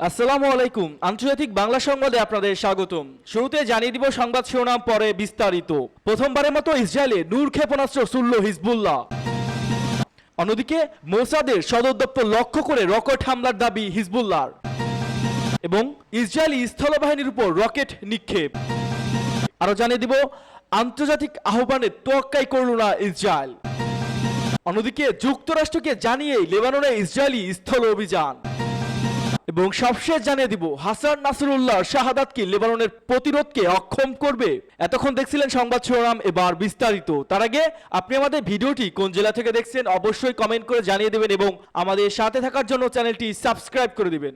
আসসালামু আলাইকুম। আন্তর্জাতিক বাংলা সংবাদে আপনাদের স্বাগতম। শুরুতে জানিয়ে দিব সংবাদ শিরোনাম, পরে বিস্তারিত। প্রথমবারের মতো ইসরায়েলে নূর ক্ষেপণাস্ত্র ছুড়ল হিজবুল্লাহ। অন্যদিকে মোসাদের সদর দপ্তর লক্ষ্য করে রকেট হামলার দাবি হিজবুল্লাহর। এবং ইসরায়েলি স্থলবাহিনীর উপর রকেট নিক্ষেপ। আরো জানিয়ে দিব আন্তর্জাতিক আহ্বানে তোয়াক্কাই করল না ইসরায়েল। অন্যদিকে যুক্তরাষ্ট্রকে জানিয়ে লেবাননে ইসরায়েলি স্থল অভিযান। এবং সবশেষ জানিয়ে দিব হাসান নাসরুল্লাহর শাহাদাত কি লেবাননের প্রতিরোধকে অক্ষম করবে। এতক্ষণ দেখছিলেন সংবাদ শিরোনাম, এবার বিস্তারিত। তার আগে আপনি আমাদের ভিডিওটি কোন জেলা থেকে দেখছেন অবশ্যই কমেন্ট করে জানিয়ে দেবেন এবং আমাদের সাথে থাকার জন্য চ্যানেলটি সাবস্ক্রাইব করে দিবেন।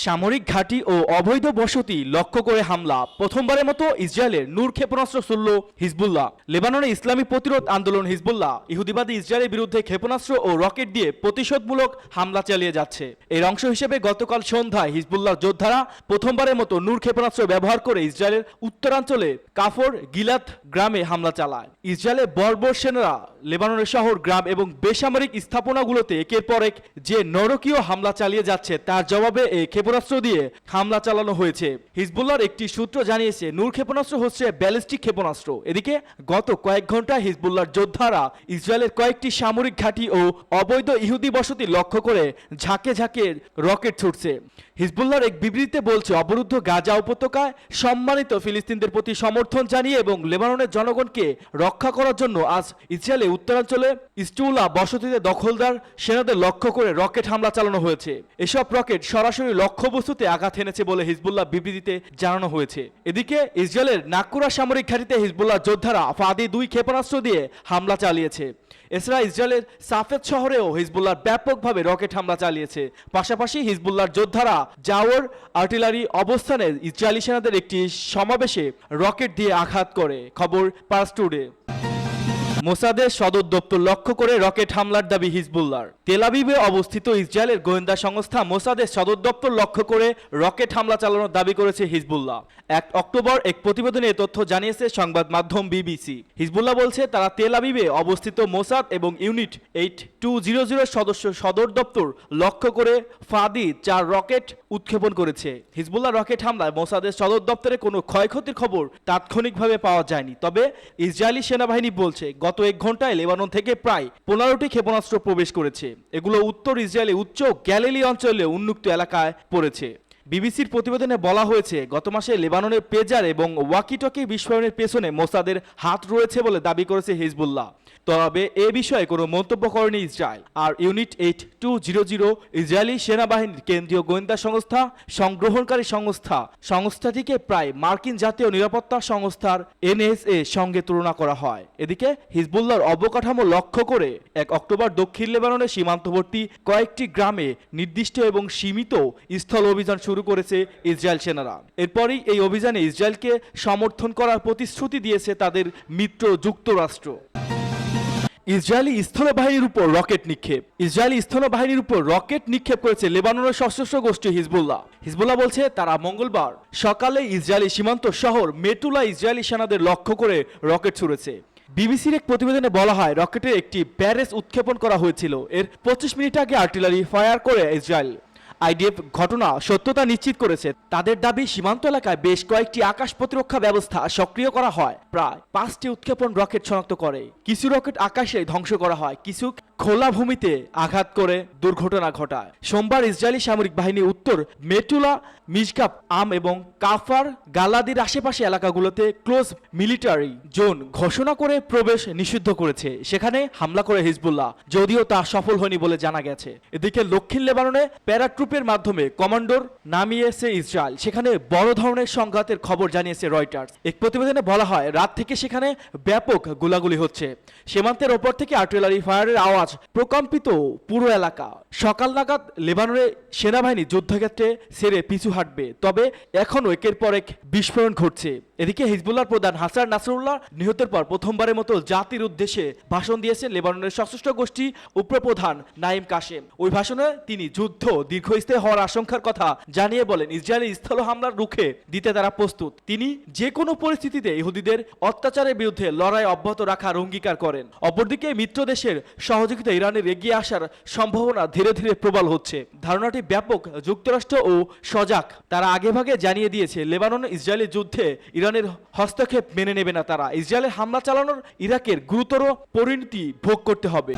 সামরিক ঘাঁটি ও অবৈধ বসতি লক্ষ্য করে হামলা। প্রথমবারের মতো ইসরায়েলের নূর ক্ষেপণাস্ত্র ছুড়ল হিজবুল্লাহ। লেবাননে ইসলামী প্রতিরোধ আন্দোলন হিজবুল্লাহ ইহুদিবাদী ইসরায়েলের বিরুদ্ধে ক্ষেপণাস্ত্র ও রকেট দিয়ে প্রতিশোধমূলক হামলা চালিয়ে যাচ্ছে। এর অংশ হিসেবে গতকাল সন্ধ্যায় হিজবুল্লাহর যোদ্ধারা প্রথমবারের মতো নূর ক্ষেপণাস্ত্র ব্যবহার করে ইসরায়েলের উত্তরাঞ্চলে কাফর গিলাত গ্রামে হামলা চালায়। ইসরায়েলের বর্বর সেনারা লেবাননের শহর, গ্রাম এবং বেসামরিক স্থাপনাগুলোতে একের পর এক যে নরকীয় হামলা চালিয়ে যাচ্ছে তার জবাবে এই ক্ষেপণাস্ত্র দিয়ে হামলা চালানো হয়েছে। হিজবুল্লাহর একটি সূত্র জানিয়েছে নূর ক্ষেপণাস্ত্র হচ্ছে ব্যালিস্টিক ক্ষেপণাস্ত্র। এদিকে গত কয়েক ঘন্টায় হিজবুল্লাহর যোদ্ধারা ইসরায়েলের কয়েকটি সামরিক ঘাঁটি ও অবৈধ ইহুদি বসতি লক্ষ্য করে ঝাঁকে ঝাঁকে রকেট ছুটছে। হিজবুল্লাহর এক বিবৃতিতে বলছে, অবরুদ্ধ গাজা উপত্যকায় সম্মানিত ফিলিস্তিনদের প্রতি সমর্থন জানিয়ে এবং লেবাননের জনগণকে রক্ষা করার জন্য আজ ইসরায়েলে উত্তরাঞ্চলে ইস্টুলা বসতিতে দখলদার সেনাদের লক্ষ্য করে রকেট হামলা চালানো হয়েছে। এসব রকেট সরাসরি লক্ষ্যবস্তুতে আঘাত এনেছে বলে হিজবুল্লাহ বিবৃতিতে জানানো হয়েছে। এদিকে ইসরায়েলের নাকুরা সামরিক ঘাঁটিতে হিজবুল্লাহ যোদ্ধারা ফাঁদি 2 ক্ষেপণাস্ত্র দিয়ে হামলা চালিয়েছে। এছাড়া ইসরায়েলের সাফেদ শহরেও হিজবুল্লাহ ব্যাপকভাবে রকেট হামলা চালিয়েছে। পাশাপাশি হিজবুল্লাহর যোদ্ধারা জাওর আর্টিলারি অবস্থানে ইসরায়েলি সেনাদের একটি সমাবেশে রকেট দিয়ে আঘাত করে। খবর পার্স টুডে। মোসাদের সদর দপ্তর লক্ষ্য করে রকেট হামলার দাবি হিজবুল্লাহর। তেল আবিবে অবস্থিত ইসরায়েলের গোয়েন্দা সংস্থা মোসাদের সদর দপ্তর লক্ষ্য করে রকেট হামলা চালানোর দাবি করেছে হিজবুল্লাহ। 1 অক্টোবর এক প্রতিবেদনে এ তথ্য জানিয়েছে সংবাদ মাধ্যম বিবিসি। হিজবুল্লাহ বলছে তারা তেল আবিবে অবস্থিত মোসাদ এবং ইউনিট 8200 সদস্য সদর দপ্তর লক্ষ্য করে ফাদি 4 রকেট উৎক্ষেপণ করেছে। হিজবুল্লাহ রকেট হামলায় মোসাদের সদর দপ্তরে কোনো ক্ষয়ক্ষতির খবর তাৎক্ষণিকভাবে পাওয়া যায়নি। তবে ইসরায়েলি সেনাবাহিনী বলছে গত 1 ঘন্টায় লেবানন থেকে প্রায় 15টি ক্ষেপণাস্ত্র প্রবেশ করেছে। এগুলো উত্তর ইসরায়েলে উচ্চ গ্যালিলি অঞ্চলে উন্মুক্ত এলাকায় পড়েছে। বিবিসির প্রতিবেদনে বলা হয়েছে, গত মাসে লেবাননের পেজার এবং ওয়াকিটকি বিস্ফোরণের পেছনে মোসাদের হাত রয়েছে বলে দাবি করেছে হিজবুল্লাহ। তবে এ বিষয়ে কোনো মন্তব্য করেনি ইসরায়েল। আর ইউনিট 8200 ইসরায়েলি সেনাবাহিনীর কেন্দ্রীয় গোয়েন্দা সংস্থা, সংগ্রহণকারী সংস্থাটিকে প্রায় মার্কিন জাতীয় নিরাপত্তা সংস্থার NSA সঙ্গে তুলনা করা হয়। এদিকে হিজবুল্লাহর অবকাঠামো লক্ষ্য করে 1 অক্টোবর দক্ষিণ লেবাননের সীমান্তবর্তী কয়েকটি গ্রামে নির্দিষ্ট এবং সীমিত স্থল অভিযান শুরু করেছে ইসরায়েল সেনারা। এরপরই এই অভিযানে ইসরায়েলকে সমর্থন করার প্রতিশ্রুতি দিয়েছে তাদের মিত্র যুক্তরাষ্ট্র। ইসরায়েলি স্থলবাহিনীর উপর রকেট নিক্ষেপ। ইসরায়েলি স্থলবাহিনীর উপর রকেট নিক্ষেপ করেছে লেবাননের সশস্ত্র গোষ্ঠী হিজবুল্লাহ। হিজবুল্লাহ বলছে তারা মঙ্গলবার সকালে ইসরায়েলি সীমান্ত শহর মেটুলা ইসরায়েলি সেনাদের লক্ষ্য করে রকেট ছুড়েছে। বিবিসির এক প্রতিবেদনে বলা হয় রকেটের একটি ব্যারেজ উৎক্ষেপণ করা হয়েছিল। এর 25 মিনিট আগে আর্টিলারি ফায়ার করে ইসরায়েল। আইডিএফ ঘটনা সত্যতা নিশ্চিত করেছে। তাদের দাবি সীমান্ত এলাকায় বেশ কয়েকটি আকাশ প্রতিরক্ষা ব্যবস্থা সক্রিয় করা হয়। প্রায় 5টি উৎক্ষেপণ রকেট শনাক্ত করে। কিছু রকেট আকাশে ধ্বংস করা হয়, কিছু খোলা ভূমিতে আঘাত করে দুর্ঘটনা ঘটায়। সোমবার ইসরায়েলি সামরিক বাহিনী উত্তর মেটুলা, মিশগাব আম এবং কাফার গালাদির আশেপাশে এলাকাগুলোতে ক্লোজ মিলিটারি জোন ঘোষণা করে প্রবেশ নিষিদ্ধ করেছে। সেখানে হামলা করে হিজবুল্লাহ, যদিও তা সফল হয়নি বলে জানা গেছে। এদিকে দক্ষিণ লেবাননে প্যারাট্রুপের মাধ্যমে কমান্ডোর নামিয়েছে ইসরায়েল। সেখানে বড় ধরনের সংঘাতের খবর জানিয়েছে রয়টার্স। এক প্রতিবেদনে বলা হয় রাত থেকে সেখানে ব্যাপক গোলাগুলি হচ্ছে। সীমান্তের ওপর থেকে আর্টিলারি ফায়ারের আওয়াজ প্রকম্পিত পুরো এলাকা। সকাল নাগাদ লেবাননের সেনাবাহিনী যুদ্ধক্ষেত্রে ছেড়ে পিছু হাঁটবে, তবে এখনও একের পর এক বিস্ফোরণ ঘটছে। এদিকে হিজবুল্লাহর প্রধান হাসান নাসরুল্লাহ নিহতের পর প্রথমবারের মতো জাতির উদ্দেশ্যে ভাষণ দিয়েছেন লেবাননের সশস্ত্র গোষ্ঠী উপপ্রধান নাইম কাশেম। ওই ভাষণে তিনি যুদ্ধ দীর্ঘস্থায়ী হওয়ার আশঙ্কার কথা জানিয়ে বলেন ইসরায়েলি স্থল হামলার রুখে দিতে তারা প্রস্তুত। তিনি যে কোনো পরিস্থিতিতে ইহুদিদের অত্যাচারের বিরুদ্ধে লড়াই অব্যাহত রাখার অঙ্গীকার করেন। অপরদিকে মিত্র দেশের সহযোগিতা ইরানের এগিয়ে আসার সম্ভাবনা ধীরে ধীরে প্রবল হচ্ছে। ধারণাটি ব্যাপক, যুক্তরাষ্ট্র ও সজাগ। তারা আগেভাগে জানিয়ে দিয়েছে লেবানন ইসরায়েলি যুদ্ধে ইরানের হস্তক্ষেপ মেনে নেবে না তারা। ইসরায়েলের হামলা চালানোর ইরাকের গুরুতর পরিণতি ভোগ করতে হবে।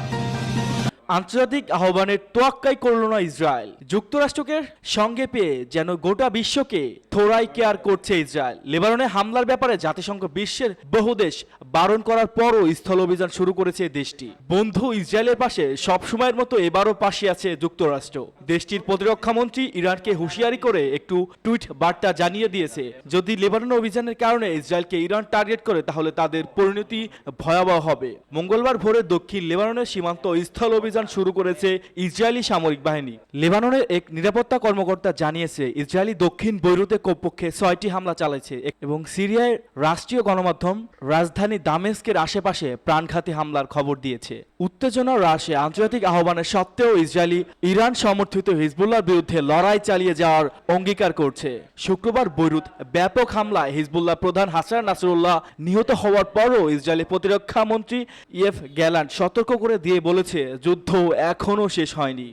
আন্তর্জাতিক আহ্বানের তোয়াক্কাই করল না ইসরায়েল। যুক্তরাষ্ট্রকে সঙ্গে পেয়ে যেন গোটা বিশ্বকে থোড়াই কেয়ার করছে ইসরায়েল। লেবাননে হামলার ব্যাপারে জাতিসংঘ বিশ্বের বহু দেশ বারণ করার পরও স্থল অভিযান শুরু করেছে দেশটি। বন্ধু ইসরায়েলের পাশে সবসময়ের মতো এবারও পাশে আছে যুক্তরাষ্ট্র। দেশটির প্রতিরক্ষা মন্ত্রী ইরানকে হুঁশিয়ারি করে একটু টুইট বার্তা জানিয়ে দিয়েছে, যদি লেবানন অভিযানের কারণে ইসরায়েলকে ইরান টার্গেট করে তাহলে তাদের পরিণতি ভয়াবহ হবে। মঙ্গলবার ভোরে দক্ষিণ লেবাননের সীমান্ত স্থল অভিযান শুরু করেছে ইসরায়েলি সামরিক বাহিনী। লেবাননের এক নিরাপত্তা কর্মকর্তা জানিয়েছে, ইসরায়েলি দক্ষিণ বৈরুতে কমপক্ষে 6টি হামলা চালাচ্ছে এবং সিরিয়ার রাষ্ট্রীয় গণমাধ্যম রাজধানী দামেস্কের আশেপাশে প্রাণঘাতী হামলার খবর দিয়েছে। উত্তেজনা হ্রাসে আন্তর্জাতিক আহ্বানের সত্ত্বেও ইসরায়েলি ইরান সমর্থিত হিজবুল্লাহর বিরুদ্ধে লড়াই চালিয়ে যাওয়ার অঙ্গীকার করছে। শুক্রবার বৈরুত ব্যাপক হামলায় হিজবুল্লাহ প্রধান হাসান নাসরুল্লাহ নিহত হওয়ার পরও ইসরায়েলি প্রতিরক্ষা মন্ত্রী ইয়েফ গ্যালান্ট সতর্ক করে দিয়ে বলেছে, যুদ্ধ এখনো শেষ হয়নি।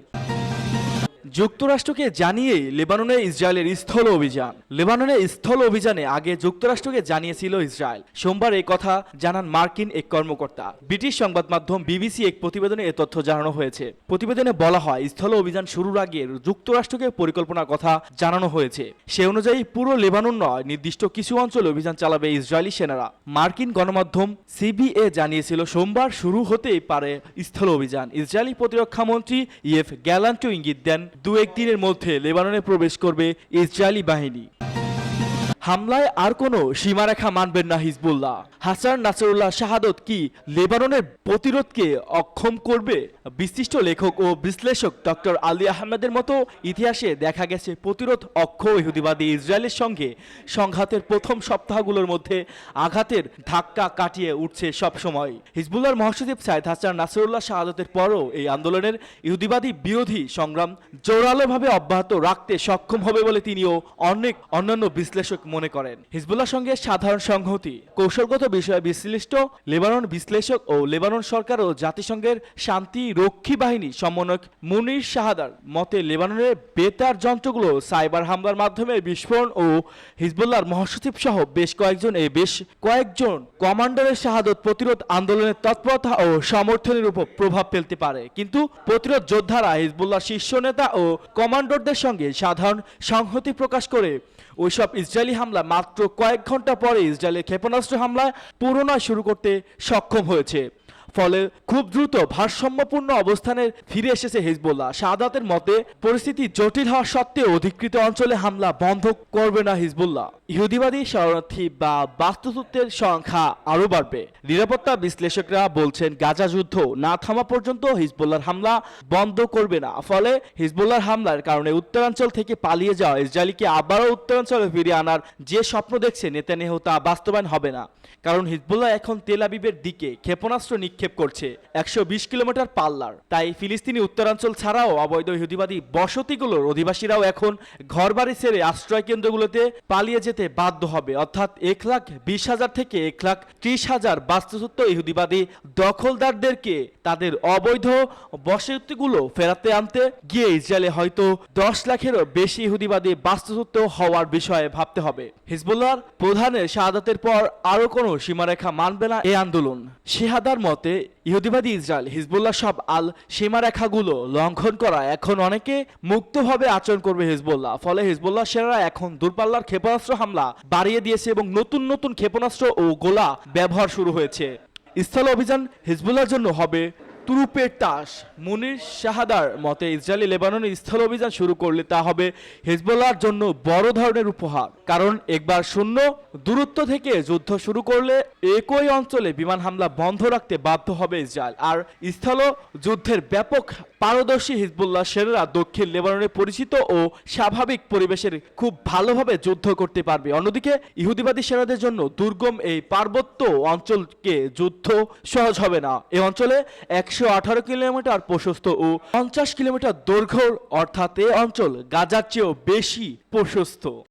যুক্তরাষ্ট্রকে জানিয়ে লেবাননে ইসরায়েলের স্থল অভিযান। লেবাননের স্থল অভিযানে আগে যুক্তরাষ্ট্রকে জানিয়েছিল ইসরায়েল। সোমবার এই কথা জানান মার্কিন এক কর্মকর্তা। ব্রিটিশ সংবাদ মাধ্যম বিবিসি এক প্রতিবেদনে এ তথ্য জানানো হয়েছে। প্রতিবেদনে বলা হয়, স্থল অভিযান শুরুর আগে যুক্তরাষ্ট্রকে পরিকল্পনার কথা জানানো হয়েছে। সে অনুযায়ী পুরো লেবানন নয়, নির্দিষ্ট কিছু অঞ্চলে অভিযান চালাবে ইসরায়েলি সেনারা। মার্কিন গণমাধ্যম সিবিএ জানিয়েছিল, সোমবার শুরু হতেই পারে স্থল অভিযান। ইসরায়েলি প্রতিরক্ষা মন্ত্রী ইয়েফ গ্যালান্টও ইঙ্গিত দেন, 2-1 দিনের মধ্যে লেবাননে প্রবেশ করবে ইসরায়েলি বাহিনী। হামলায় আর কোনো সীমারেখা মানবেন না হিজবুল্লাহ। হাসান নাসরুল্লাহ শাহাদত কি লেবাননের প্রতিরোধকে অক্ষম করবে? বিশিষ্ট লেখক ও বিশ্লেষক ডক্টর আলী আহমেদের মতো ইতিহাসে দেখা গেছে প্রতিরোধ অক্ষ ইহুদিবাদী ইসরায়েলের সঙ্গে সংঘাতের প্রথম সপ্তাহগুলোর মধ্যে আঘাতের ধাক্কা কাটিয়ে উঠছে সবসময়। হিজবুল্লাহর মহাসচিব সাইদ হাসান নাসরুল্লাহ শাহাদতের পরও এই আন্দোলনের ইহুদিবাদী বিরোধী সংগ্রাম জোরালোভাবে অব্যাহত রাখতে সক্ষম হবে বলে তিনিও অন্যান্য বিশ্লেষক মনে করেন। হিজবুল্লাহর সঙ্গে সাধারণ সংহতি কৌশলগত বিষয়ে বিশ্লিষ্ট লেবানন বিশ্লেষক ও লেবানন সরকার ও জাতিসংঘের শান্তি রক্ষী বাহিনী সমন্বয়ক মুনির শাহাদার মতে, লেবাননের বেতার যন্ত্রগুলো সাইবার হামলার মাধ্যমে বিস্ফোরণ ও হিজবুল্লাহর মহাসচিব সহ বেশ কয়েকজন কমান্ডারের শাহাদত প্রতিরোধ আন্দোলনের তৎপরতা ও সমর্থনের উপর প্রভাব ফেলতে পারে। কিন্তু প্রতিরোধ যোদ্ধারা হিজবুল্লাহর শীর্ষ নেতা ও কমান্ডারদের সঙ্গে সাধারণ সংহতি প্রকাশ করে ওইসব ইসরায়েলি হামলা মাত্র কয়েক ঘন্টা পরে ইসরায়েলের ক্ষেপণাস্ত্র হামলা পুনরায় শুরু করতে সক্ষম হয়েছে। ফলে খুব দ্রুত ভারসাম্যপূর্ণ অবস্থানে ফিরে এসেছে হিজবুল্লাহ। শাহাদাতের মতে, পরিস্থিতি জটিল হওয়া সত্ত্বেও অধিকৃত অঞ্চলে হামলা বন্ধ করবে না হিজবুল্লাহ। ইহুদিবাদী শরণার্থী বা বাস্তুতত্ত্বের সংখ্যা আরও বাড়বে। নিরাপত্তা বিশ্লেষকরা বলছেন, গাজা যুদ্ধ না থামা পর্যন্ত হিজবুল্লাহর হামলা বন্ধ করবে না। ফলে হিজবুল্লাহর হামলার কারণে উত্তরাঞ্চল থেকে পালিয়ে যাওয়া ইসরায়েলকে আবারও উত্তরাঞ্চলে ফিরিয়ে আনার যে স্বপ্ন দেখছে নেতানিয়াহু, তা বাস্তবায়ন হবে না। কারণ হিজবুল্লাহ এখন তেল আবিবের দিকে ক্ষেপণাস্ত্র নিক্ষেপ করছে 120 কিলোমিটার পাল্লার। তাই ফিলিস্তিনি উত্তরাঞ্চল ছাড়াও অবৈধ ইহুদিবাদী বসতিগুলোর অধিবাসীরাও এখন ঘরবাড়ি ছেড়ে আশ্রয় কেন্দ্রগুলোতে পালিয়ে যেতে বাধ্য হবে। অর্থাৎ 1,20,000 থেকে 1,30,000 বাস্তুচ্যুত ইহুদিবাদী দখলদারদেরকে তাদের অবৈধ বসতিগুলো ফেরাতে আনতে গিয়ে ইসরায়েলে হয়তো 10 লাখেরও বেশি ইহুদিবাদী বাস্তুচ্যুত হওয়ার বিষয়ে ভাবতে হবে। হিজবুল্লাহর প্রধানের শাহাদাতের পর আরও কোনো সীমারেখা মানবে না এই আন্দোলন। শাহাদার মতে, ইহুদিবাদী ইসরায়েল হিজবুল্লাহ সব সীমারেখাগুলো লঙ্ঘন করা এখন অনেকে মুক্তভাবে আচরণ করবে হিজবুল্লাহ। ফলে হিজবুল্লাহ সেনারা এখন দূরপাল্লার ক্ষেপণাস্ত্র হামলা বাড়িয়ে দিয়েছে এবং নতুন ক্ষেপণাস্ত্র ও গোলা ব্যবহার শুরু হয়েছে। স্থল অভিযান হিজবুল্লাহর জন্য হবে তুরুপের তাস। মুনির শাহাদার মতে, ইসরায়েলি লেবাননে স্থল অভিযান শুরু করলে তা হবে হিজবুল্লাহর জন্য বড় ধরনের উপহার। কারণ একবার শূন্য দূরত্ব থেকে যুদ্ধ শুরু করলে একই অঞ্চলে বিমান হামলা বন্ধ রাখতে বাধ্য হবে ইসরায়েল। আর স্থল যুদ্ধের ব্যাপক পারদর্শী হিজবুল্লাহ সেনারা দক্ষিণ লেবাননে পরিচিত ও স্বাভাবিক পরিবেশের খুব ভালোভাবে যুদ্ধ করতে পারবে। অন্যদিকে ইহুদিবাদী সেনাদের জন্য দুর্গম এই পার্বত্য অঞ্চলকে যুদ্ধ সহজ হবে না। এই অঞ্চলে 118 কিলোমিটার প্রশস্ত ও 50 কিলোমিটার দৈর্ঘ্য, অর্থাৎ এই অঞ্চল গাজার চেয়েও বেশি প্রশস্ত।